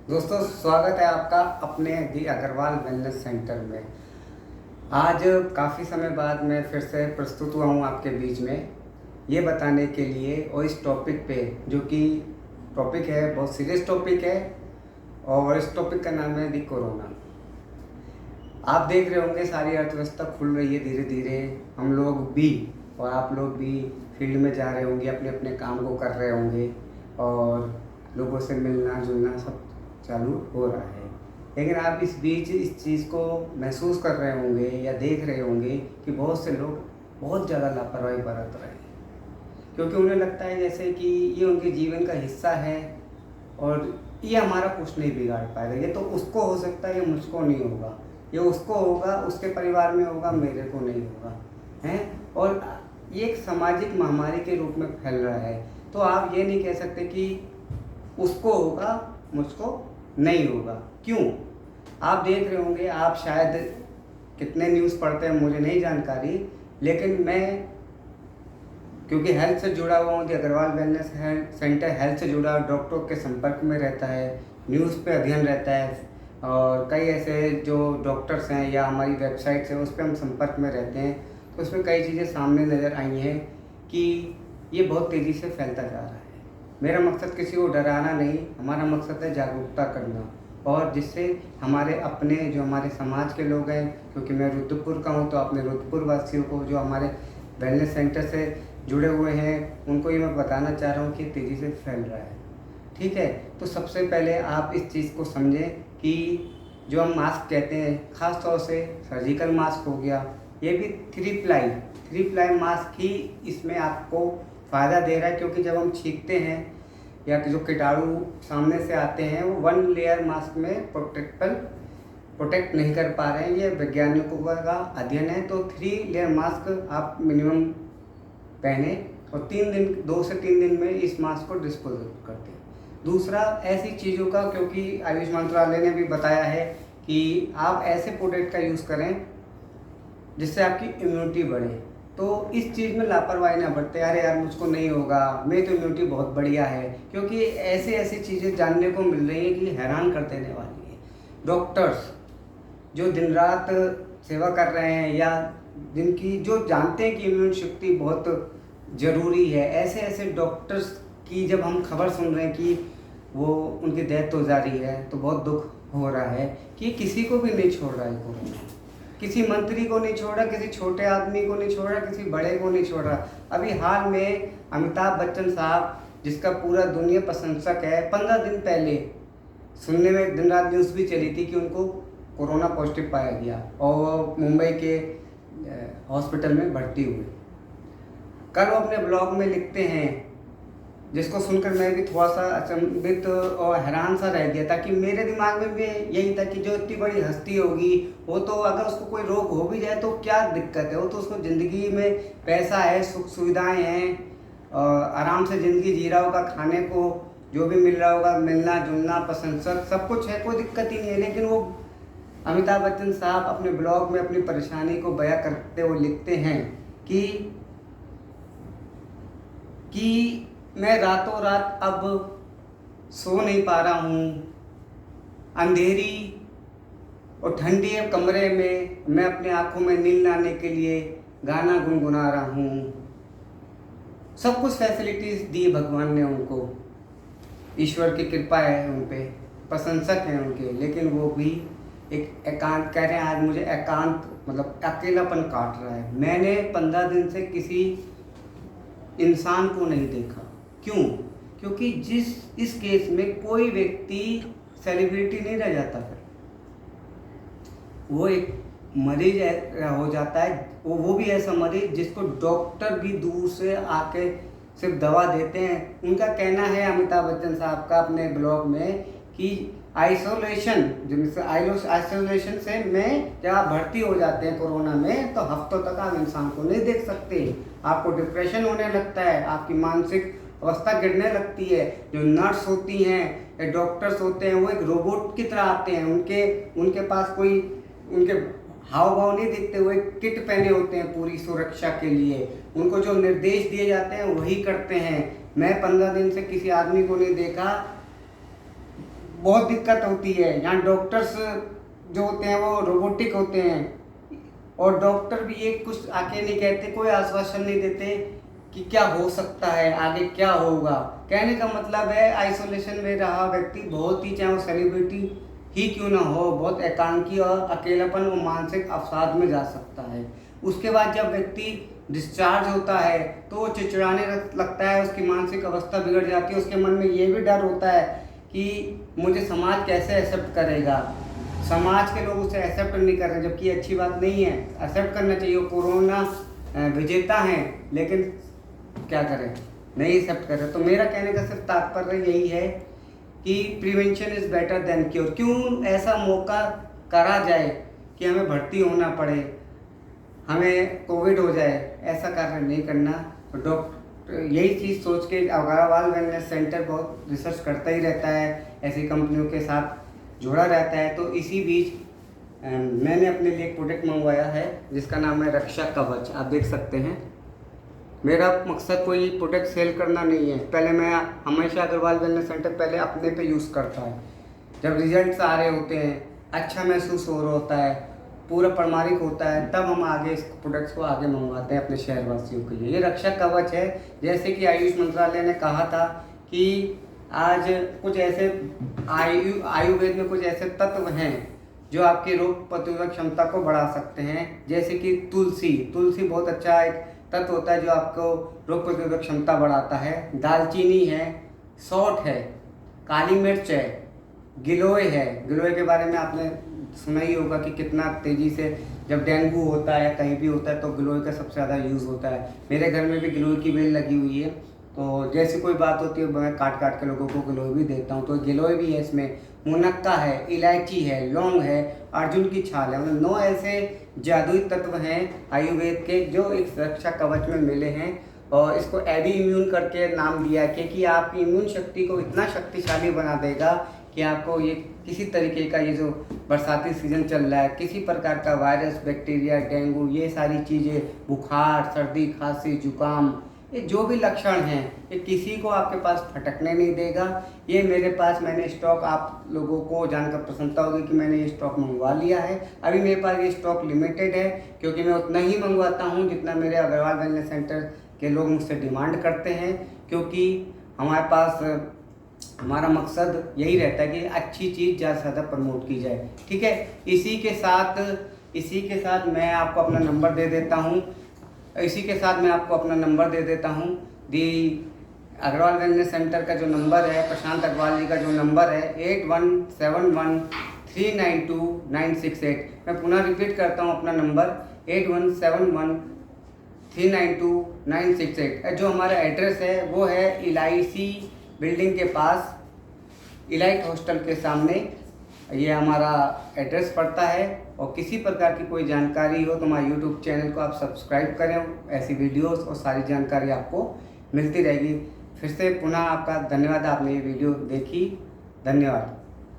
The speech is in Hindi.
दोस्तों, स्वागत है आपका अपने दी अग्रवाल वेलनेस सेंटर में। आज काफ़ी समय बाद मैं फिर से प्रस्तुत हुआ हूँ आपके बीच में ये बताने के लिए और इस टॉपिक पे, जो कि टॉपिक है बहुत सीरियस टॉपिक है और इस टॉपिक का नाम है दी कोरोना। आप देख रहे होंगे सारी अर्थव्यवस्था खुल रही है धीरे धीरे। हम लोग भी और आप लोग भी फील्ड में जा रहे होंगे, अपने अपने काम को कर रहे होंगे और लोगों से मिलना जुलना सब चालू हो रहा है। लेकिन आप इस बीच इस चीज़ को महसूस कर रहे होंगे या देख रहे होंगे कि बहुत से लोग बहुत ज़्यादा लापरवाही बरत रहे हैं, क्योंकि उन्हें लगता है जैसे कि ये उनके जीवन का हिस्सा है और ये हमारा कुछ नहीं बिगाड़ पाएगा। ये तो उसको हो सकता है, ये मुझको नहीं होगा, ये उसको होगा, उसके परिवार में होगा, मेरे को नहीं होगा हैं। और ये एक सामाजिक महामारी के रूप में फैल रहा है। तो आप ये नहीं कह सकते कि उसको होगा मुझको नहीं होगा। क्यों? आप देख रहे होंगे, आप शायद कितने न्यूज़ पढ़ते हैं मुझे नहीं जानकारी, लेकिन मैं क्योंकि हेल्थ से जुड़ा हुआ हूँ, अग्रवाल वेलनेस सेंटर हेल्थ से जुड़ा डॉक्टरों के संपर्क में रहता है, न्यूज़ पे अध्ययन रहता है और कई ऐसे जो डॉक्टर्स हैं या हमारी वेबसाइट्स हैं उस पर हम संपर्क में रहते हैं। तो उसमें कई चीज़ें सामने नज़र आई हैं कि ये बहुत तेज़ी से फैलता जा रहा है। मेरा मकसद किसी को डराना नहीं, हमारा मकसद है जागरूकता करना और जिससे हमारे अपने जो हमारे समाज के लोग हैं, क्योंकि मैं रुद्रपुर का हूँ, तो अपने रुद्रपुर वासियों को जो हमारे वेलनेस सेंटर से जुड़े हुए हैं उनको ये मैं बताना चाह रहा हूँ कि तेज़ी से फैल रहा है। ठीक है, तो सबसे पहले आप इस चीज़ को समझें कि जो हम मास्क कहते हैं, ख़ास तौर से सर्जिकल मास्क हो गया, ये भी थ्री प्लाई मास्क ही इसमें आपको फ़ायदा दे रहा है, क्योंकि जब हम छींकते हैं या जो कीटाणु सामने से आते हैं वो वन लेयर मास्क में प्रोटेक्ट नहीं कर पा रहे हैं। ये वैज्ञानिकों का अध्ययन है। तो 3 लेयर मास्क आप मिनिमम पहने और 2 से 3 दिन में इस मास्क को डिस्पोज करते हैं। दूसरा, ऐसी चीज़ों का, क्योंकि आयुष मंत्रालय ने भी बताया है कि आप ऐसे प्रोडक्ट का यूज़ करें जिससे आपकी इम्यूनिटी बढ़े। तो इस चीज़ में लापरवाही ना बरतें, अरे यार मुझको नहीं होगा, मेरी तो इम्यूनिटी बहुत बढ़िया है, क्योंकि ऐसी चीज़ें जानने को मिल रही हैं कि हैरान कर देने वाली है। डॉक्टर्स जो दिन रात सेवा कर रहे हैं या जिनकी जो जानते हैं कि इम्यून शक्ति बहुत ज़रूरी है, ऐसे डॉक्टर्स की जब हम खबर सुन रहे हैं कि वो उनकी डेथ हो जा रही है, तो बहुत दुख हो रहा है कि किसी को भी नहीं छोड़ रहा है कोरोना। किसी मंत्री को नहीं छोड़ रहा, किसी छोटे आदमी को नहीं छोड़ रहा, किसी बड़े को नहीं छोड़ रहा। अभी हाल में अमिताभ बच्चन साहब, जिसका पूरा दुनिया प्रशंसक है, 15 दिन पहले सुनने में दिन रात न्यूज़ भी चली थी कि उनको कोरोना पॉजिटिव पाया गया और वो मुंबई के हॉस्पिटल में भर्ती हुए। कल वो अपने ब्लॉग में लिखते हैं, जिसको सुनकर मैं भी थोड़ा सा अचंभित और हैरान सा रह गया था कि मेरे दिमाग में भी यही था कि जो इतनी बड़ी हस्ती होगी वो तो अगर उसको कोई रोग हो भी जाए तो क्या दिक्कत है, वो तो उसको ज़िंदगी में पैसा है, सुख सुविधाएं हैं, आराम से ज़िंदगी जी रहा होगा, खाने को जो भी मिल रहा होगा, मिलना जुलना प्रशंसक सब कुछ है, कोई दिक्कत ही नहीं है। लेकिन वो अमिताभ बच्चन साहब अपने ब्लॉग में अपनी परेशानी को बयां करते हुए लिखते हैं कि मैं रातों रात अब सो नहीं पा रहा हूँ, अंधेरी और ठंडी कमरे में मैं अपने आँखों में नींद लाने के लिए गाना गुनगुना रहा हूँ। सब कुछ फैसिलिटीज़ दी भगवान ने उनको, ईश्वर की कृपा है उन पे, प्रशंसक हैं उनके, लेकिन वो भी एक एकांत कह रहे हैं। आज मुझे एकांत मतलब अकेलापन काट रहा है। मैंने 15 दिन से किसी इंसान को नहीं देखा। क्यों? क्योंकि इस केस में कोई व्यक्ति सेलिब्रिटी नहीं रह जाता, फिर वो एक मरीज हो जाता है। वो भी ऐसा मरीज जिसको डॉक्टर भी दूर से आके सिर्फ दवा देते हैं। उनका कहना है, अमिताभ बच्चन साहब का अपने ब्लॉग में, कि आइसोलेशन से में जब आप भर्ती हो जाते हैं कोरोना में, तो हफ्तों तक आप इंसान को नहीं देख सकते, आपको डिप्रेशन होने लगता है, आपकी मानसिक अवस्था गिरने लगती है। जो नर्स होती हैं या डॉक्टर्स होते हैं वो एक रोबोट की तरह आते हैं, उनके पास कोई उनके हाव भाव नहीं दिखते, वो एक किट पहने होते हैं पूरी सुरक्षा के लिए, उनको जो निर्देश दिए जाते हैं वही करते हैं। मैं 15 दिन से किसी आदमी को नहीं देखा बहुत दिक्कत होती है। यहाँ डॉक्टर्स जो होते हैं वो रोबोटिक होते हैं, और डॉक्टर भी ये कुछ आके नहीं कहते, कोई आश्वासन नहीं देते कि क्या हो सकता है, आगे क्या होगा। कहने का मतलब है आइसोलेशन में रहा व्यक्ति बहुत ही, चाहे वो सेलिब्रिटी ही क्यों ना हो, बहुत एकांकी और अकेलापन और मानसिक अवसाद में जा सकता है। उसके बाद जब व्यक्ति डिस्चार्ज होता है तो वो चिड़चिड़ाने लगता है, उसकी मानसिक अवस्था बिगड़ जाती है। उसके मन में ये भी डर होता है कि मुझे समाज कैसे एक्सेप्ट करेगा, समाज के लोग उसे एक्सेप्ट नहीं कर रहे, जबकि अच्छी बात नहीं है, एक्सेप्ट करना चाहिए। कोरोना विजेता हैं, लेकिन क्या करें, नहीं एक्सेप्ट कर रहे। तो मेरा कहने का सिर्फ तात्पर्य यही है कि prevention is better than cure. क्यों ऐसा मौका करा जाए कि हमें भर्ती होना पड़े, हमें कोविड हो जाए, ऐसा कार्य नहीं करना। तो डॉक्टर यही चीज़ सोच के अग्रवाल वेलनेस सेंटर बहुत रिसर्च करता ही रहता है, ऐसी कंपनियों के साथ जुड़ा रहता है। तो इसी बीच मैंने अपने लिए एक प्रोडक्ट मंगवाया है जिसका नाम है रक्षा कवच। आप देख सकते हैं, मेरा मकसद कोई प्रोडक्ट सेल करना नहीं है। पहले मैं हमेशा अग्रवाल वेलनेस सेंटर पहले अपने पे यूज़ करता है। जब रिजल्ट्स आ रहे होते हैं, अच्छा महसूस हो रहा होता है, पूरा प्रमाणिक होता है, तब हम आगे इस प्रोडक्ट्स को आगे मंगवाते हैं अपने शहरवासियों के लिए। ये रक्षा कवच है। जैसे कि आयुष मंत्रालय ने कहा था कि आज कुछ ऐसे आयुर्वेद में कुछ ऐसे तत्व हैं जो आपकी रोग प्रतिरोधक क्षमता को बढ़ा सकते हैं। जैसे कि तुलसी बहुत अच्छा एक तत्व होता है जो आपको रोग प्रतिरोधक क्षमता बढ़ाता है। दालचीनी है, सौंठ है, काली मिर्च है, गिलोय है। गिलोय के बारे में आपने सुना ही होगा कि कितना तेज़ी से जब डेंगू होता है या कहीं भी होता है तो गिलोय का सबसे ज़्यादा यूज़ होता है। मेरे घर में भी गिलोय की बेल लगी हुई है, तो जैसी कोई बात होती है मैं काट काट के लोगों को गिलोय भी देता हूँ। तो गिलोय भी है इसमें, मुनक्का है, इलायची है, लौंग है, अर्जुन की छाल है। मतलब 9 ऐसे जादुई तत्व हैं आयुर्वेद के जो एक रक्षा कवच में मिले हैं। और इसको एडी इम्यून करके नाम दिया कि आपकी इम्यून शक्ति को इतना शक्तिशाली बना देगा कि आपको ये किसी तरीके का, ये जो बरसाती सीज़न चल रहा है, किसी प्रकार का वायरस, बैक्टीरिया, डेंगू, ये सारी चीज़ें, बुखार, सर्दी, खांसी, जुकाम, ये जो भी लक्षण हैं, ये किसी को आपके पास फटकने नहीं देगा। ये मेरे पास, मैंने स्टॉक, आप लोगों को जानकर प्रसन्नता होगी कि मैंने ये स्टॉक मंगवा लिया है। अभी मेरे पास ये स्टॉक लिमिटेड है क्योंकि मैं उतना ही मंगवाता हूँ जितना मेरे अग्रवाल वेलनेस सेंटर के लोग मुझसे डिमांड करते हैं, क्योंकि हमारे पास हमारा मकसद यही रहता है कि अच्छी चीज़ ज़्यादा से ज़्यादा प्रमोट की जाए। ठीक है, इसी के साथ मैं आपको अपना नंबर दे देता हूँ। दी अग्रवाल वेलनेस सेंटर का जो नंबर है, प्रशांत अग्रवाल जी का जो नंबर है 8171392968। मैं पुनः रिपीट करता हूँ अपना नंबर 8171392968। जो हमारा एड्रेस है वो है इलायची बिल्डिंग के पास, इलाइट हॉस्टल के सामने ये हमारा एड्रेस पड़ता है। और किसी प्रकार की कोई जानकारी हो तो हमारे यूट्यूब चैनल को आप सब्सक्राइब करें, ऐसी वीडियोस और सारी जानकारी आपको मिलती रहेगी। फिर से पुनः आपका धन्यवाद, आपने ये वीडियो देखी। धन्यवाद।